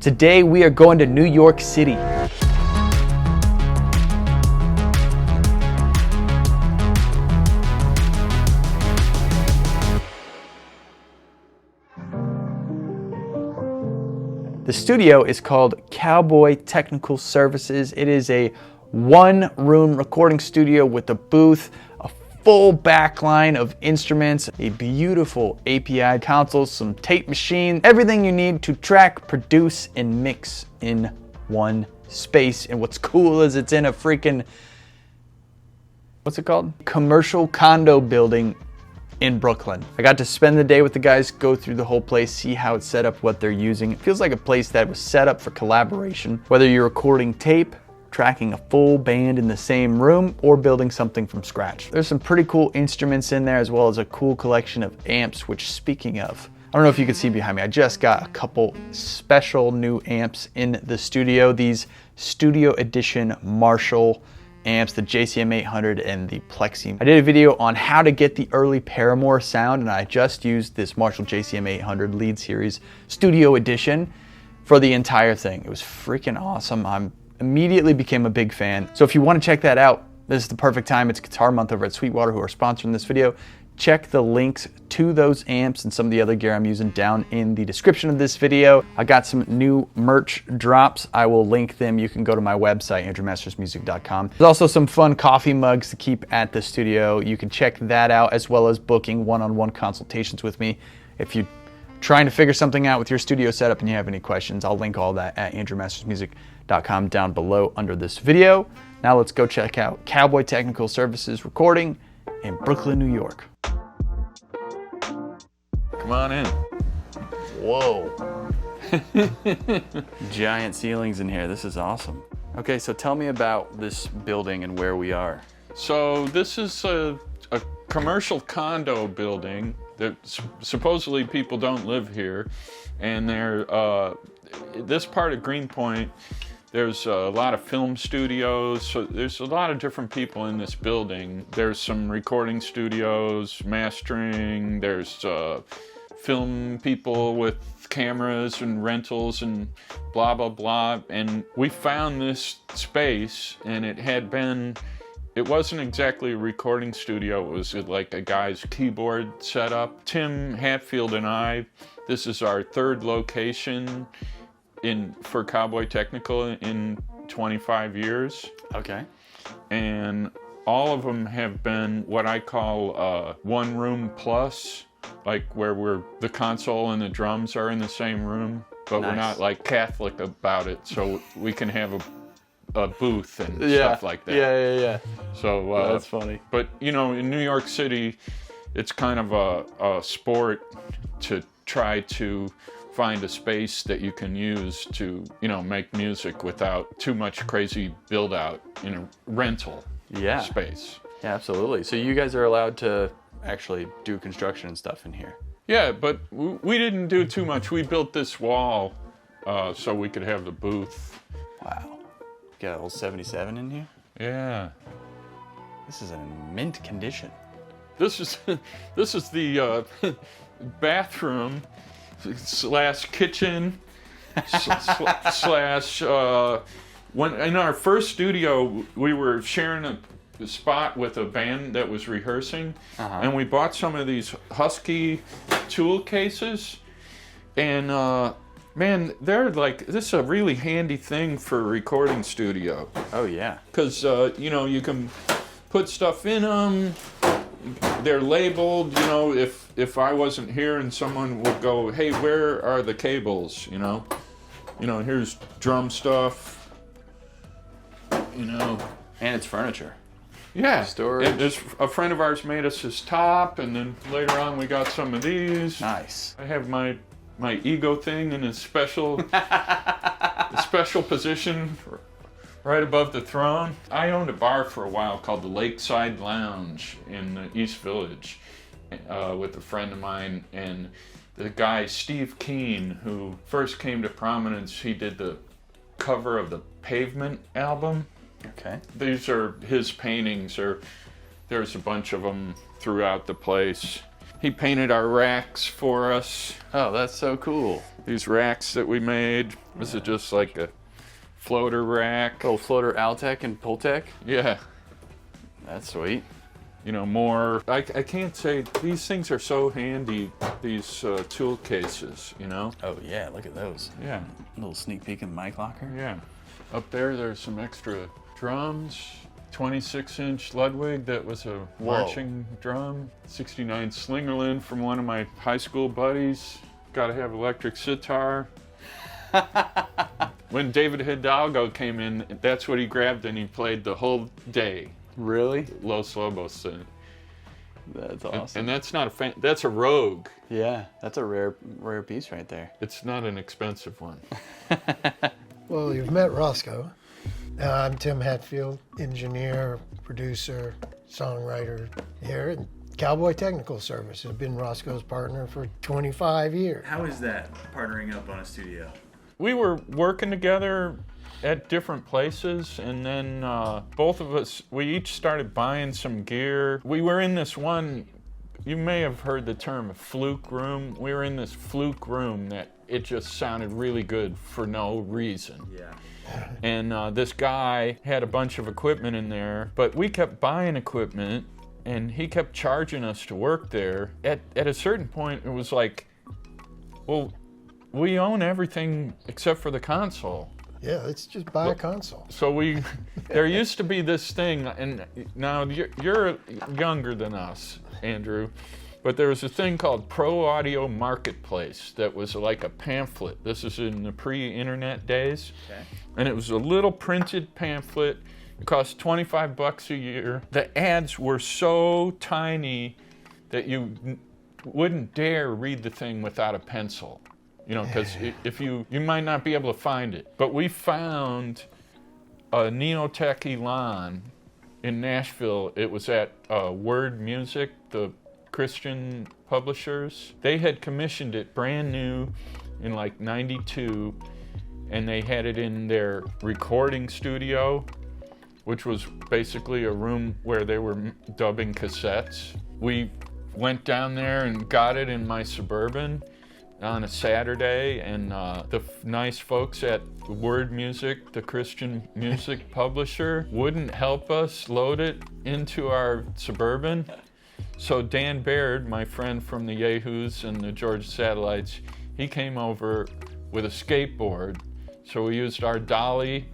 Today we are going to New York City. The studio is called Cowboy Technical Services. It is a one-room recording studio with a booth, a full backline of instruments, a beautiful API console, some tape machine, everything you need to track, produce, and mix in one space. And what's cool is it's in a freaking, what's it called? Commercial condo building in Brooklyn. I got to spend the day with the guys, go through the whole place, see how it's set up, what they're using. It feels like a place that was set up for collaboration, whether you're recording tape, tracking a full band in the same room, or building something from scratch. There's some pretty cool instruments in there, as well as a cool collection of amps, which, speaking of, I don't know if you can see behind me, I just got a couple special new amps in the studio. These Studio Edition Marshall amps, the JCM 800 and the Plexi. I did a video on how to get the early Paramore sound, and I just used this Marshall JCM 800 Lead Series Studio Edition for the entire thing. It was freaking awesome. I immediately became a big fan. So if you want to check that out, this is the perfect time. It's Guitar Month over at Sweetwater, who are sponsoring this video. Check the links to those amps and some of the other gear I'm using down in the description of this video. I got some new merch drops. I will link them. You can go to my website, andrewmastersmusic.com. There's also some fun coffee mugs to keep at the studio. You can check that out, as well as booking one-on-one consultations with me. If you're trying to figure something out with your studio setup and you have any questions, I'll link all that at andrewmastersmusic.com down below under this video. Now let's go check out Cowboy Technical Services recording in Brooklyn, New York. Come on in. Whoa. Giant ceilings in here. This is awesome. Okay, so tell me about this building and where we are. So this is a commercial condo building that supposedly people don't live here. And this part of Greenpoint, there's a lot of film studios, so there's a lot of different people in this building. There's some recording studios, mastering, there's film people with cameras and rentals and blah, blah, blah. And we found this space, and it wasn't exactly a recording studio, it was like a guy's keyboard setup. Tim Hatfield and I, this is our third location for Cowboy Technical in 25 years. Okay. And all of them have been what I call one room plus, like where the console and the drums are in the same room, but nice. We're not like Catholic about it, so we can have a booth and stuff like that. Yeah. So that's funny. But you know, in New York City, it's kind of a sport to try to find a space that you can use to, you know, make music without too much crazy build out in a rental space. Yeah, absolutely. So you guys are allowed to actually do construction and stuff in here. Yeah, but we didn't do too much. We built this wall so we could have the booth. Wow. Got a whole 77 in here? Yeah. This is in mint condition. This is the bathroom / kitchen / when in our first studio we were sharing a spot with a band that was rehearsing, and we bought some of these Husky tool cases, and man, they're like, this is a really handy thing for a recording studio. Oh yeah, because you know, you can put stuff in them. They're labeled, you know, if I wasn't here and someone would go, hey, where are the cables, you know, here's drum stuff, you know. And it's furniture. Yeah. Storage. And a friend of ours made us his top, and then later on we got some of these. Nice. I have my ego thing in a special position right above the throne. I owned a bar for a while called the Lakeside Lounge in the East Village with a friend of mine, and the guy Steve Keane, who first came to prominence, he did the cover of the Pavement album. Okay. These are his paintings, there's a bunch of them throughout the place. He painted our racks for us. Oh, that's so cool. These racks that we made. This is just like a floater rack. Little floater Altec and Pultec. Yeah. That's sweet. You know, more, I can't say, these things are so handy, these tool cases, you know? Oh yeah, look at those. Yeah. A little sneak peek in the mic locker. Yeah. Up there's some extra drums, 26-inch Ludwig that was a marching drum, 69 Slingerland from one of my high school buddies. Got to have electric sitar. When David Hidalgo came in, that's what he grabbed and he played the whole day. Really? Los Lobos thing. That's awesome. And that's not a that's a Rogue. Yeah, that's a rare piece right there. It's not an expensive one. Well, you've met Roscoe. I'm Tim Hatfield, engineer, producer, songwriter here at Cowboy Technical Services. I've been Roscoe's partner for 25 years. How is that, partnering up on a studio? We were working together at different places, and then both of us, we each started buying some gear. We were in this one, you may have heard the term fluke room. We were in this fluke room that it just sounded really good for no reason. Yeah. And this guy had a bunch of equipment in there, but we kept buying equipment, and he kept charging us to work there. At a certain point, it was like, well, we own everything except for the console. Yeah, let's just buy a console. So there used to be this thing, and now you're younger than us, Andrew, but there was a thing called Pro Audio Marketplace that was like a pamphlet. This is in the pre-internet days. Okay. And it was a little printed pamphlet. It cost $25 a year. The ads were so tiny that you wouldn't dare read the thing without a pencil. You know, because if you might not be able to find it. But we found a Neotech Elan in Nashville. It was at Word Music, the Christian publishers. They had commissioned it brand new in like '92, and they had it in their recording studio, which was basically a room where they were dubbing cassettes. We went down there and got it in my Suburban on a Saturday, and the nice folks at Word Music, the Christian music publisher, wouldn't help us load it into our Suburban. So Dan Baird, my friend from the Yahoos and the Georgia Satellites, he came over with a skateboard. So we used our dolly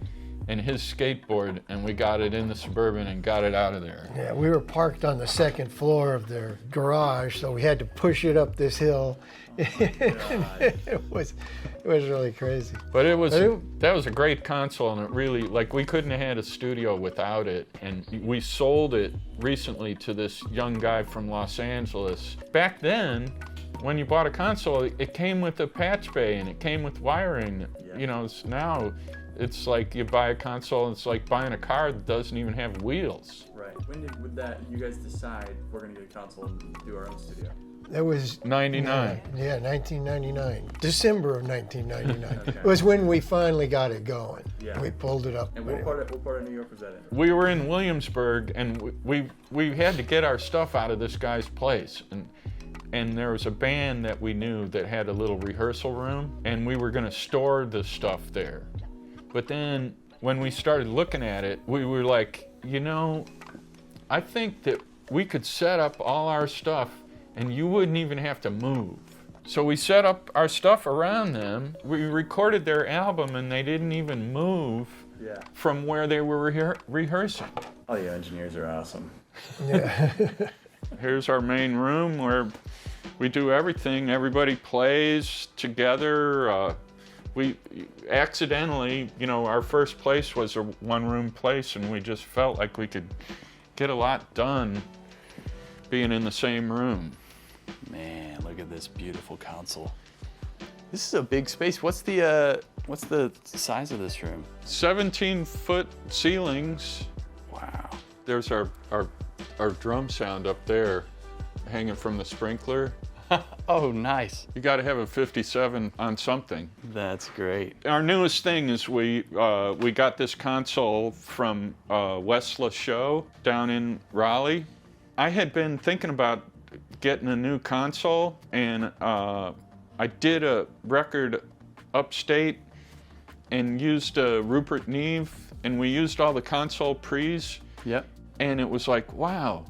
and his skateboard, and we got it in the Suburban and got it out of there. Yeah, we were parked on the second floor of their garage, so we had to push it up this hill. It was really crazy. But that was a great console, and it really, like, we couldn't have had a studio without it. And we sold it recently to this young guy from Los Angeles. Back then, when you bought a console, it came with a patch bay and it came with wiring. Yeah. You know, now it's like you buy a console and it's like buying a car that doesn't even have wheels. Right. When did you guys decide we're going to get a console and do our own studio? That was 99. Yeah, 1999. December of 1999. Okay. It was when we finally got it going. Yeah. We pulled it up. And what part of New York was that in? We were in Williamsburg, and we had to get our stuff out of this guy's place. And there was a band that we knew that had a little rehearsal room, and we were going to store the stuff there. But then when we started looking at it, we were like, you know, I think that we could set up all our stuff and you wouldn't even have to move. So we set up our stuff around them. We recorded their album and they didn't even move from where they were rehearsing. Oh yeah, engineers are awesome. Yeah. Here's our main room where we do everything. Everybody plays together. We accidentally, you know, our first place was a one-room place, and we just felt like we could get a lot done being in the same room. Man, look at this beautiful console. This is a big space. What's the size of this room? 17-foot ceilings. Wow. There's our drum sound up there, hanging from the sprinkler. Oh, nice. You got to have a 57 on something. That's great. Our newest thing is we got this console from Westla Show down in Raleigh. I had been thinking about getting a new console, and I did a record upstate and used Rupert Neve, and we used all the console pre's. Yep. And it was like, wow,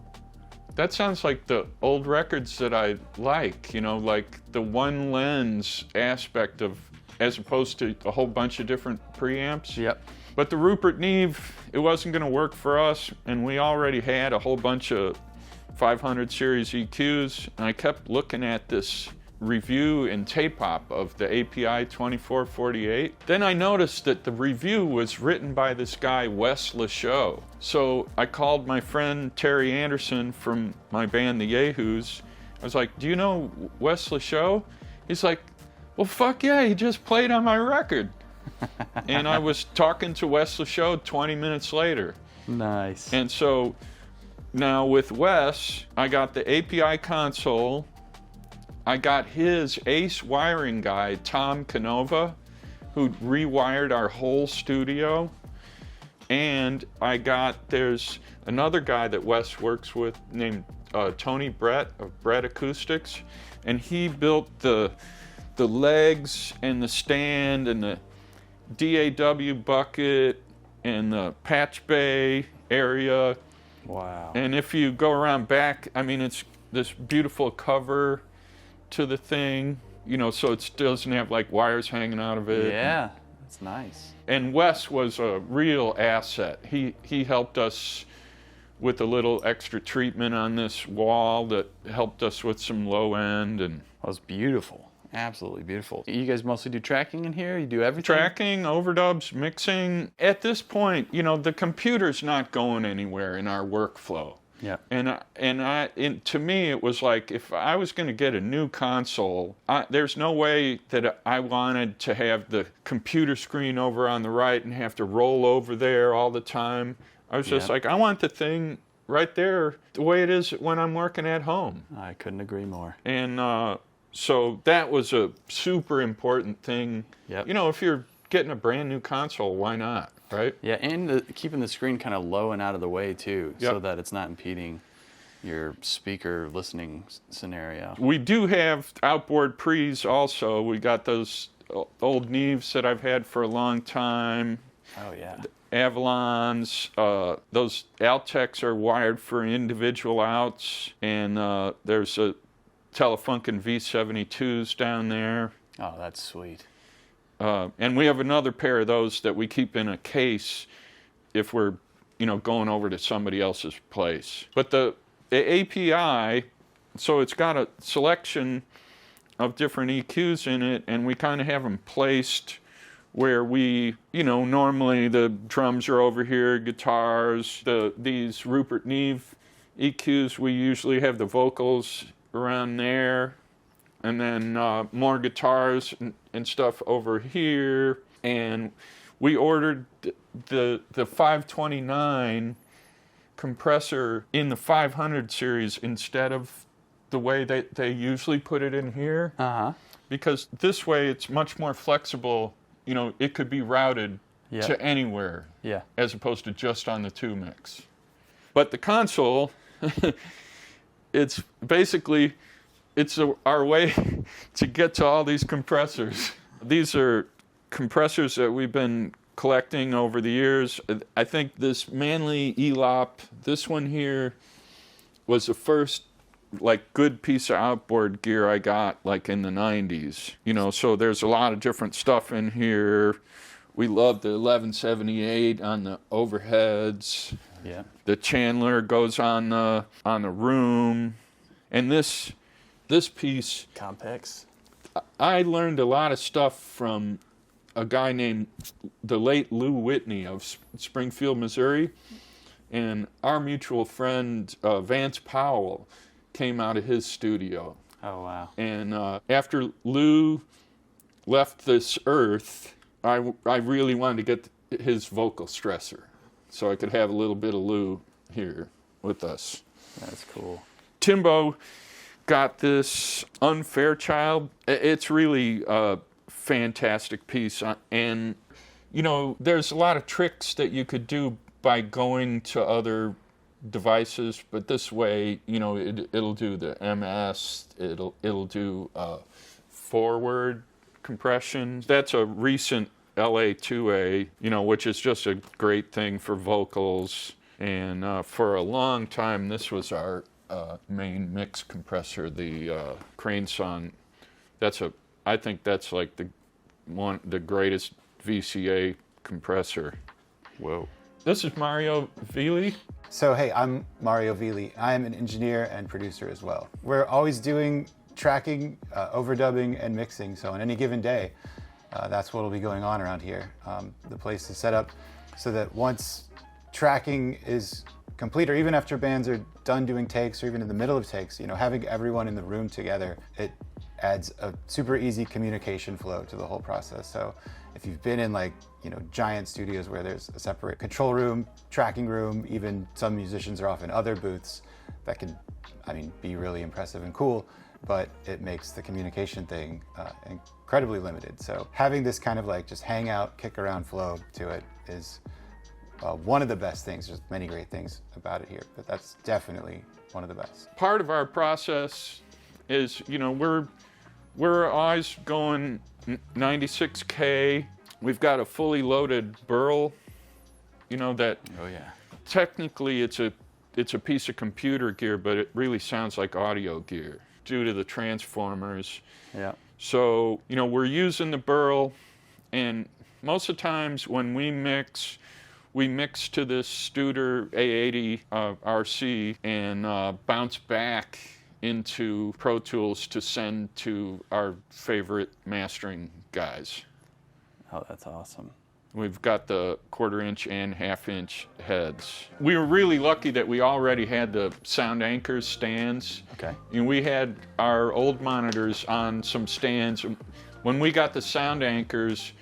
that sounds like the old records that I like, you know, like the one lens aspect of, as opposed to a whole bunch of different preamps. Yep. But the Rupert Neve, it wasn't going to work for us, and we already had a whole bunch of 500 series EQs, and I kept looking at this review in tape-op of the API 2448. Then I noticed that the review was written by this guy, Wes Lachaux. So I called my friend Terry Anderson from my band, The Yahoos. I was like, do you know Wes Lachaux? He's like, well, fuck yeah, he just played on my record. And I was talking to Wes Lachaux 20 minutes later. Nice. And so now with Wes, I got the API console. I got his ace wiring guy, Tom Canova, who rewired our whole studio. And there's another guy that Wes works with named Tony Brett of Brett Acoustics. And he built the legs and the stand and the DAW bucket and the patch bay area. Wow. And if you go around back, I mean, it's this beautiful cover to the thing, you know, so it doesn't have like wires hanging out of it. Yeah, that's nice. And Wes was a real asset. He helped us with a little extra treatment on this wall that helped us with some low end. And That was beautiful. Absolutely beautiful. You guys mostly do tracking in here? You do everything? tracking, overdubs, mixing. At this point, you know, the computer's not going anywhere in our workflow. Yeah. And to me, it was like, if I was going to get a new console, there's no way that I wanted to have the computer screen over on the right and have to roll over there all the time. I was just like, I want the thing right there the way it is when I'm working at home. I couldn't agree more. And so that was a super important thing. Yep. You know, if you're getting a brand new console, why not, right? Yeah, and keeping the screen kind of low and out of the way too, so Yep. that it's not impeding your speaker listening scenario. We do have outboard pre's also. We got those old Neves that I've had for a long time. Oh yeah. Avalons, those Altecs are wired for individual outs, and there's a Telefunken V72s down there. Oh, that's sweet. And we have another pair of those that we keep in a case if we're, you know, going over to somebody else's place. But the API, so it's got a selection of different EQs in it, and we kind of have them placed where we, you know, normally the drums are over here, guitars, these Rupert Neve EQs, we usually have the vocals around there, and then more guitars and stuff over here. And we ordered the 529 compressor in the 500 series instead of the way they usually put it in here. Uh-huh. Because this way it's much more flexible. You know, it could be routed Yeah. to anywhere. Yeah. As opposed to just on the 2 mix. But the console, it's basically, our way to get to all these compressors. These are compressors that we've been collecting over the years. I think this Manley ELOP, this one here, was the first like good piece of outboard gear I got like in the 90s. You know, so there's a lot of different stuff in here. We love the 1178 on the overheads. Yeah. The Chandler goes on the room. And this piece, Compex. I learned a lot of stuff from a guy named the late Lou Whitney of Springfield, Missouri. And our mutual friend, Vance Powell, came out of his studio. Oh, wow. And after Lou left this earth, I really wanted to get his vocal stressor so I could have a little bit of Lou here with us. That's cool. Timbo got this Unfairchild. It's really a fantastic piece. And, you know, there's a lot of tricks that you could do by going to other devices, but this way, you know, it'll do the MS, it'll do forward compression. That's a recent LA2A, you know, which is just a great thing for vocals. And for a long time, this was our main mix compressor, the Crane Song. I think that's like the greatest VCA compressor. Whoa. This is Mario Viele. So hey, I'm Mario Viele. I'm an engineer and producer as well. We're always doing tracking, overdubbing, and mixing. So on any given day, that's what will be going on around here. The place is set up so that once tracking is complete, or even after bands are done doing takes, or even in the middle of takes, you know, having everyone in the room together, it adds a super easy communication flow to the whole process. So if you've been in, like, you know, giant studios where there's a separate control room, tracking room, even some musicians are off in other booths, that can, I mean, be really impressive and cool, but it makes the communication thing incredibly limited. So having this kind of like just hang out, kick around flow to it is one of the best things. There's many great things about it here, but that's definitely one of the best. Part of our process is, you know, we're always going 96K. We've got a fully loaded burl, you know, that technically it's a piece of computer gear, but it really sounds like audio gear due to the transformers. Yeah. So, you know, we're using the burl, and most of the times when we mix to this Studer A80 RC and bounce back into Pro Tools to send to our favorite mastering guys. Oh, that's awesome. We've got the 1/4" and 1/2" heads. We were really lucky that we already had the sound anchors stands. Okay. And we had our old monitors on some stands. When we got the sound anchors,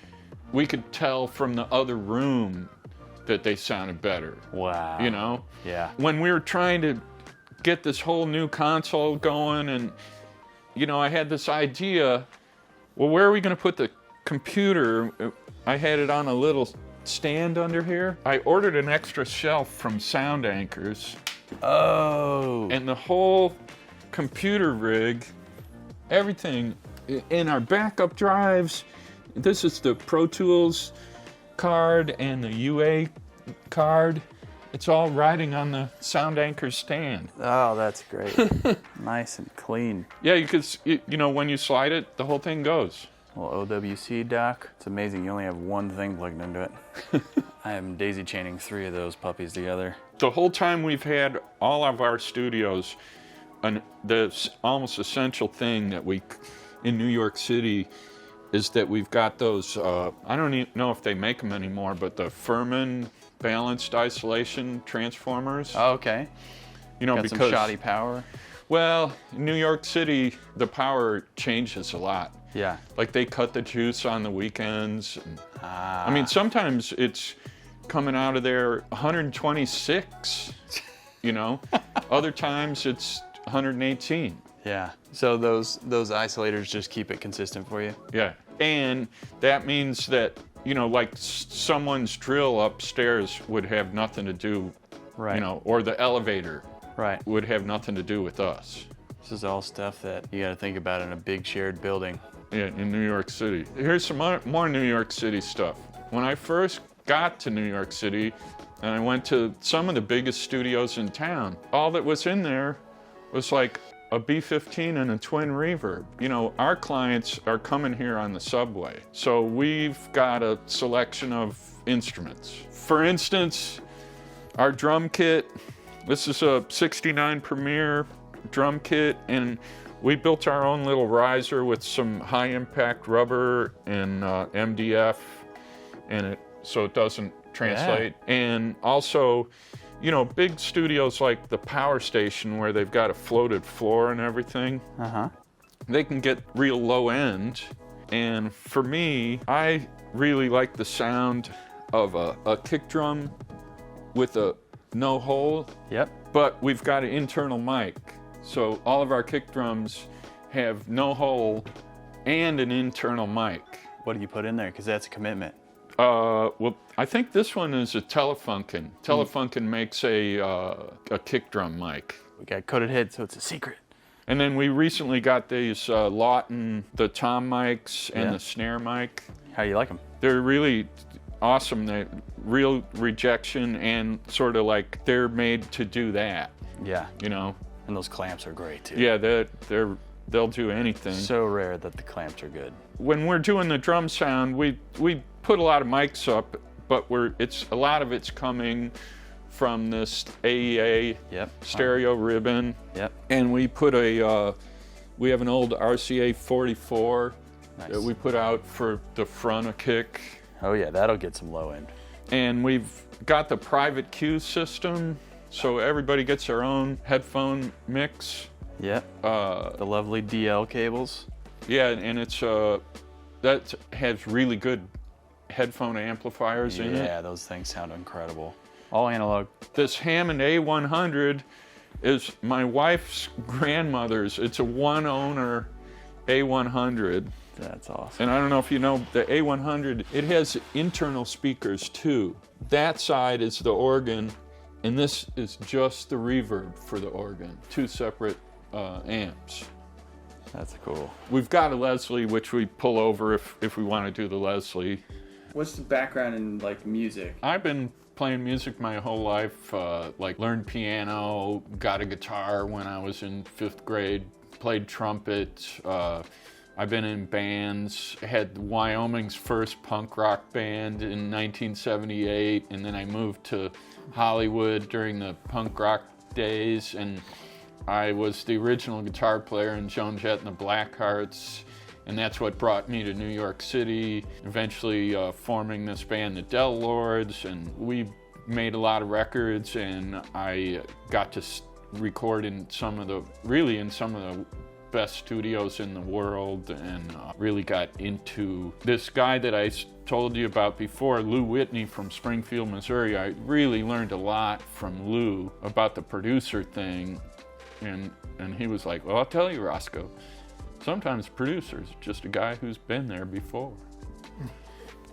we could tell from the other room that they sounded better. Wow. You know? Yeah. When we were trying to get this whole new console going, and, you know, I had this idea, well, where are we going to put the computer? I had it on a little stand under here. I ordered an extra shelf from Sound Anchors. Oh. And the whole computer rig, everything in our backup drives, this is the Pro Tools card and the UA card. It's all riding on the Sound Anchor stand. Oh, that's great. Nice and clean. Yeah, you could, you know, when you slide it, the whole thing goes. Well, OWC dock. It's amazing. You only have one thing plugged into it. I am daisy chaining 3 of those puppies together. The whole time we've had all of our studios, the almost essential thing that in New York City, is that we've got those, I don't even know if they make them anymore, but the Furman balanced isolation transformers. Oh, okay. You know, got because some shoddy power. Well, in New York City, the power changes a lot. Yeah. Like they cut the juice on the weekends. And, I mean, sometimes it's coming out of there 126, you know. Other times it's 118. Yeah. So those isolators just keep it consistent for you? Yeah. And that means that, you know, like someone's drill upstairs would have nothing to do, right, you know, or the elevator, right, would have nothing to do with us. This is all stuff that you got to think about in a big shared building. Yeah, in New York City. Here's some more New York City stuff. When I first got to New York City, and I went to some of the biggest studios in town, all that was in there was like a B15 and a twin reverb. You know, our clients are coming here on the subway, so we've got a selection of instruments. For instance, our drum kit, this is a 69 Premier drum kit, and we built our own little riser with some high impact rubber and MDF, and so it doesn't translate. Yeah. And also, you know, big studios like the Power Station, where they've got a floated floor and everything, they can get real low end. And for me, I really like the sound of a kick drum with a no hole. Yep. But we've got an internal mic. So all of our kick drums have no hole and an internal mic. What do you put in there? Because that's a commitment. Well, I think this one is a Telefunken. Telefunken makes a kick drum mic. We got coded head, so it's a secret. And then we recently got these Lawton, the tom mics and Yeah. the snare mic. How do you like them? They're really awesome. They're real rejection and sort of like they're made to do that, Yeah, you know? and those clamps are great too. Yeah, they'll do anything. So rare that the clamps are good. When we're doing the drum sound, we put a lot of mics up, but a lot of it's coming from this AEA Yep. stereo ribbon. Yep. And we put we have an old RCA 44 Nice. that we put out for the front of kick. Oh yeah, that'll get some low end. And we've got the private cue system, so everybody gets their own headphone mix. Yep. The lovely DL cables. Yeah, and it's that has really good headphone amplifiers in it. Yeah, those things sound incredible. All analog. This Hammond A100 is my wife's grandmother's. It's a one-owner A100. That's awesome. And I don't know if you know, the A100, it has internal speakers too. That side is the organ, and this is just the reverb for the organ. Two separate amps. That's cool. We've got a Leslie, which we pull over if we want to do the Leslie. What's the background in like music? I've been playing music my whole life, like learned piano, got a guitar when I was in 5th grade, played trumpet. I've been in bands, had Wyoming's first punk rock band in 1978, and then I moved to Hollywood during the punk rock days, and I was the original guitar player in Joan Jett and the Blackhearts, and that's what brought me to New York City, eventually forming this band, the Del Lords, and we made a lot of records, and I got to record in some of the best studios in the world, and really got into this guy that I told you about before, Lou Whitney from Springfield, Missouri. I really learned a lot from Lou about the producer thing, and he was like, well, I'll tell you, Roscoe, sometimes producer's just a guy who's been there before.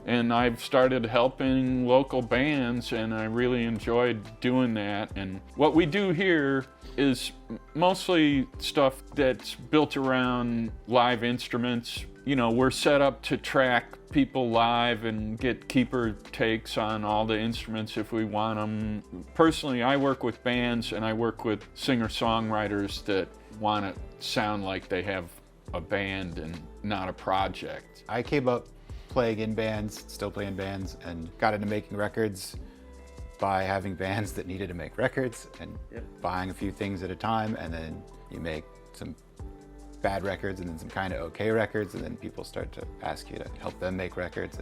And I've started helping local bands, and I really enjoyed doing that. And what we do here is mostly stuff that's built around live instruments. You know, we're set up to track people live and get keeper takes on all the instruments if we want them. Personally, I work with bands, and I work with singer-songwriters that want to sound like they have a band and not a project. I came up playing in bands, still playing bands, and got into making records by having bands that needed to make records and buying a few things at a time, and then you make some bad records and then some kind of okay records, and then people start to ask you to help them make records,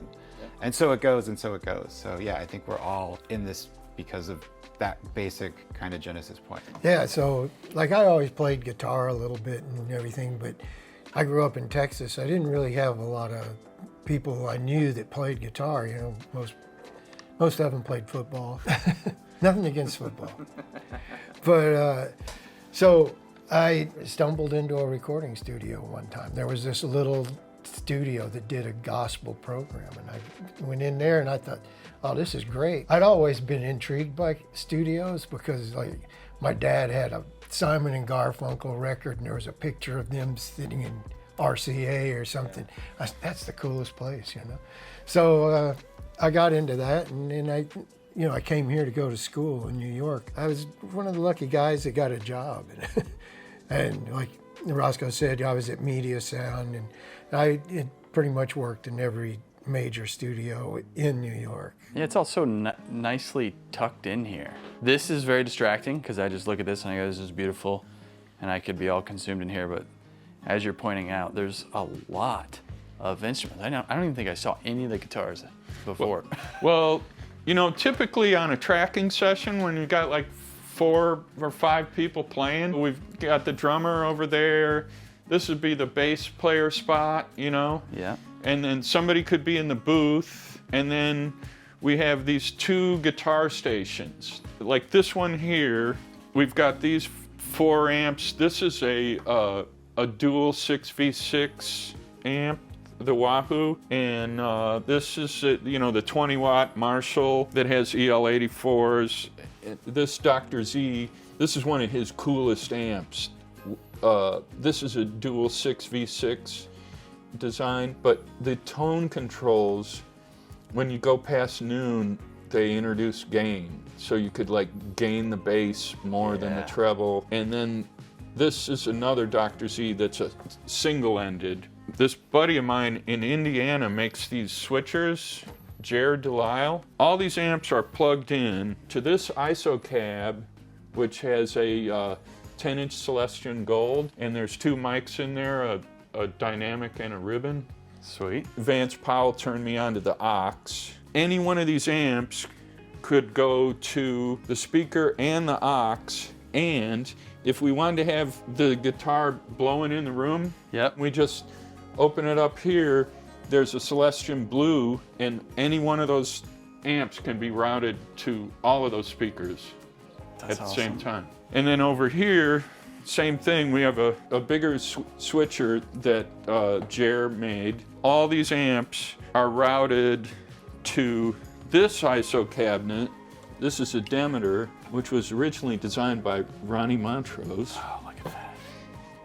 and so it goes and so it goes. So yeah, I think we're all in this because of that basic kind of genesis point. Yeah, so like I always played guitar a little bit and everything, but I grew up in Texas. I didn't really have a lot of people I knew that played guitar. You know, most of them played football. Nothing against football. But so I stumbled into a recording studio one time. There was this little studio that did a gospel program, and I went in there and I thought, oh, this is great. I'd always been intrigued by studios because like my dad had a Simon and Garfunkel record, and there was a picture of them sitting in RCA or something. That's the coolest place, you know. So I got into that, and then I came here to go to school in New York. I was one of the lucky guys that got a job, and like Roscoe said, I was at Media Sound, and I pretty much worked in every major studio in New York. Yeah, it's all so nicely tucked in here. This is very distracting because I just look at this and I go, this is beautiful, and I could be all consumed in here, but as you're pointing out, there's a lot of instruments. I don't even think I saw any of the guitars before. Well, you know, typically on a tracking session when you got like 4 or 5 people playing, we've got the drummer over there. This would be the bass player spot, you know? Yeah. And then somebody could be in the booth, and then we have these 2 guitar stations. Like this one here, we've got these 4 amps. This is a dual 6v6 amp the Wahoo, and this is the 20-watt Marshall that has EL84s. This Dr. Z, this is one of his coolest amps. This is a dual 6v6 design, but the tone controls, when you go past noon, they introduce gain. So you could like gain the bass more than the treble. And then this is another Dr. Z that's a single-ended. This buddy of mine in Indiana makes these switchers, Jared Delisle. All these amps are plugged in to this ISO cab, which has a 10-inch Celestion Gold, and there's two mics in there, a dynamic and a ribbon. Sweet. Vance Powell turned me on to the aux. Any one of these amps could go to the speaker and the aux, and if we wanted to have the guitar blowing in the room, we just open it up here. There's a Celestion Blue, and any one of those amps can be routed to all of those speakers at the same time. And then over here, same thing, we have a bigger switcher that Jer made. All these amps are routed to this ISO cabinet. This is a Demeter, which was originally designed by Ronnie Montrose. Oh, look at that.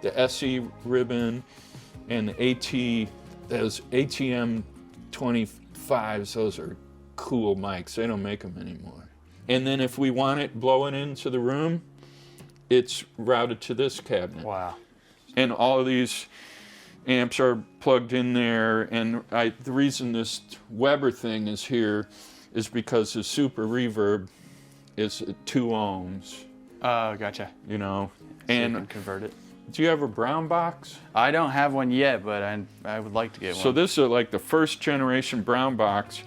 The SE ribbon and the those ATM 25s, those are cool mics. They don't make them anymore. And then if we want it blowing into the room, it's routed to this cabinet. Wow. And all of these amps are plugged in there. And the reason this Weber thing is here is because the super reverb is at 2 ohms. Oh, gotcha. You know, So and you can convert it. Do you have a brown box? I don't have one yet, but I would like to get one. So this is like the first generation brown box,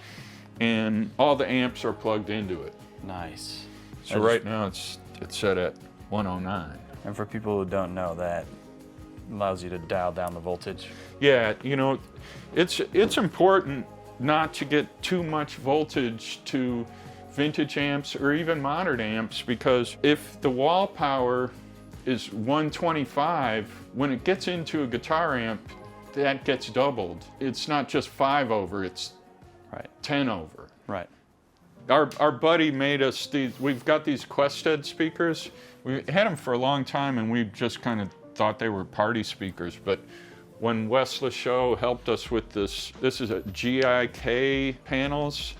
and all the amps are plugged into it. Nice. So right now it's set at 109. And for people who don't know, that allows you to dial down the voltage. Yeah, you know, it's important not to get too much voltage to vintage amps or even modern amps, because if the wall power is 125, when it gets into a guitar amp, that gets doubled. It's not just 5 over, it's 10 over. Right. Our buddy made us these, we've got these Quested speakers. We had them for a long time and we just kind of thought they were party speakers, but when Wes Lachaux helped us with this is a GIK panels,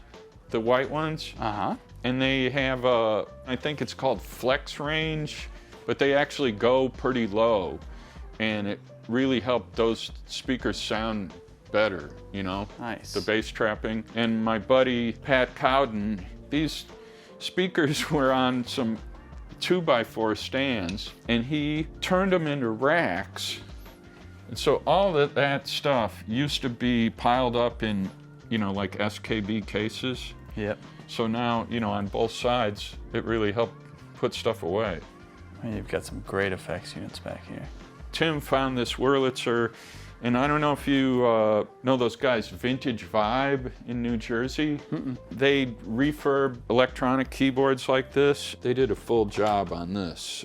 the white ones. And they have I think it's called flex range, but they actually go pretty low, and it really helped those speakers sound better, you know? Nice. The bass trapping. And my buddy Pat Cowden, these speakers were on some 2x4 stands, and he turned them into racks. And so all that stuff used to be piled up in, you know, like SKB cases. Yep. So now, you know, on both sides, it really helped put stuff away. And you've got some great effects units back here. Tim found this Wurlitzer, and I don't know if you know those guys, Vintage Vibe in New Jersey. They refurb electronic keyboards like this. They did a full job on this.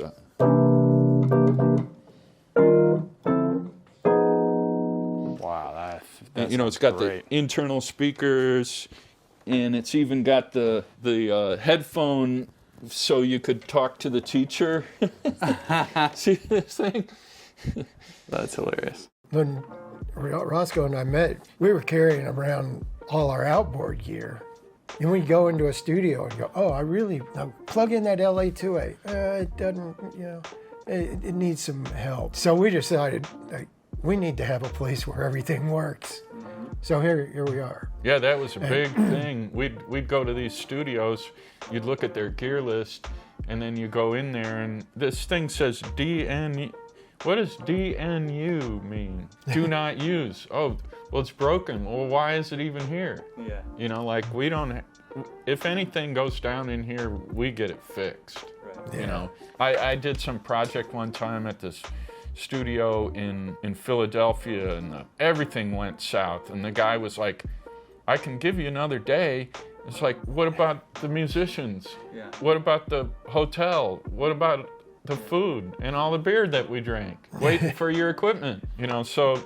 Wow, that's you know, it's got great. the internal speakers, and it's even got the headphone so you could talk to the teacher. See this thing? That's hilarious. When Roscoe and I met, we were carrying around all our outboard gear. And we go into a studio and go, now plug in that LA2A. It doesn't, you know, it needs some help. So we decided, like, we need to have a place where everything works. So here we are. Yeah, that was a big thing. We'd go to these studios, you'd look at their gear list, and then you go in there, and this thing says DN. What does DNU mean? Do not use. Oh, well, it's broken. Well, why is it even here? Yeah. You know, like, we don't, if anything goes down in here, we get it fixed. Right. You know, I did some project one time at this studio in Philadelphia, and everything went south, and the guy was like, I can give you another day. It's like, what about the musicians? Yeah. What about the hotel? What about the food and all the beer that we drank? Waiting for your equipment, you know? So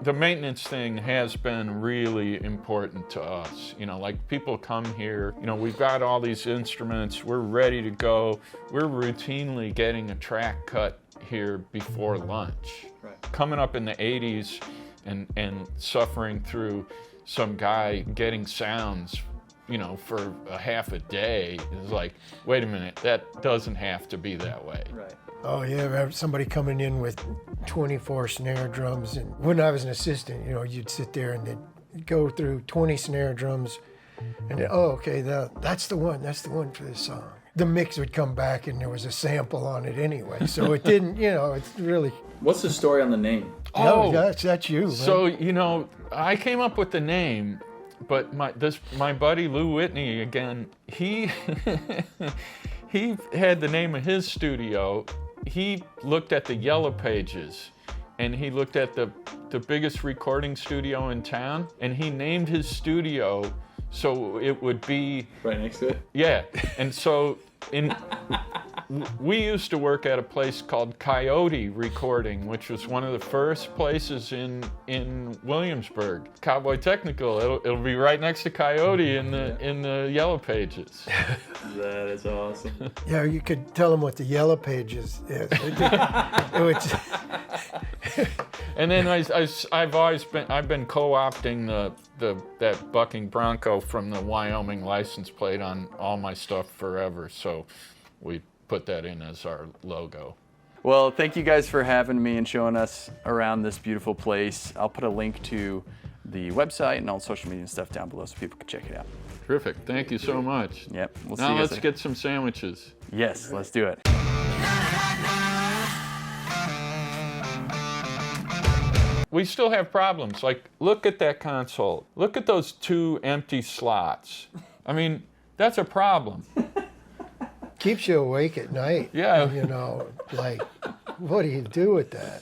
the maintenance thing has been really important to us. You know, like people come here, you know, we've got all these instruments, we're ready to go. We're routinely getting a track cut here before lunch. Right. Coming up in the 80s and suffering through some guy getting sounds, you know, for a half a day is like, wait a minute, that doesn't have to be that way. Right. Oh yeah, somebody coming in with 24 snare drums, and when I was an assistant, you know, you'd sit there and they'd go through 20 snare drums, and then, oh, okay, that's the one for this song. The mix would come back and there was a sample on it anyway, so it didn't, you know, it's really. What's the story on the name? Oh, no, that's you. Man. So, you know, I came up with the name, but my buddy Lou Whitney, again, he he had the name of his studio. He looked at the Yellow Pages, and he looked at the biggest recording studio in town, and he named his studio so it would be Right next to it? yeah. And so we used to work at a place called Coyote Recording, which was one of the first places in Williamsburg. Cowboy Technical. It'll be right next to Coyote in the Yellow Pages. That is awesome. Yeah, you could tell them what the Yellow Pages is. It was, And then I've been co-opting that bucking bronco from the Wyoming license plate on all my stuff forever. So we put that in as our logo. Well, thank you guys for having me and showing us around this beautiful place. I'll put a link to the website and all social media and stuff down below so people can check it out. Terrific. Thank you so much. Yep. We'll see Now you guys let's get some sandwiches. Yes, let's do it. We still have problems. Like, look at that console. Look at those 2 empty slots. I mean, that's a problem. keeps you awake at night. Yeah. You know, like, what do you do with that?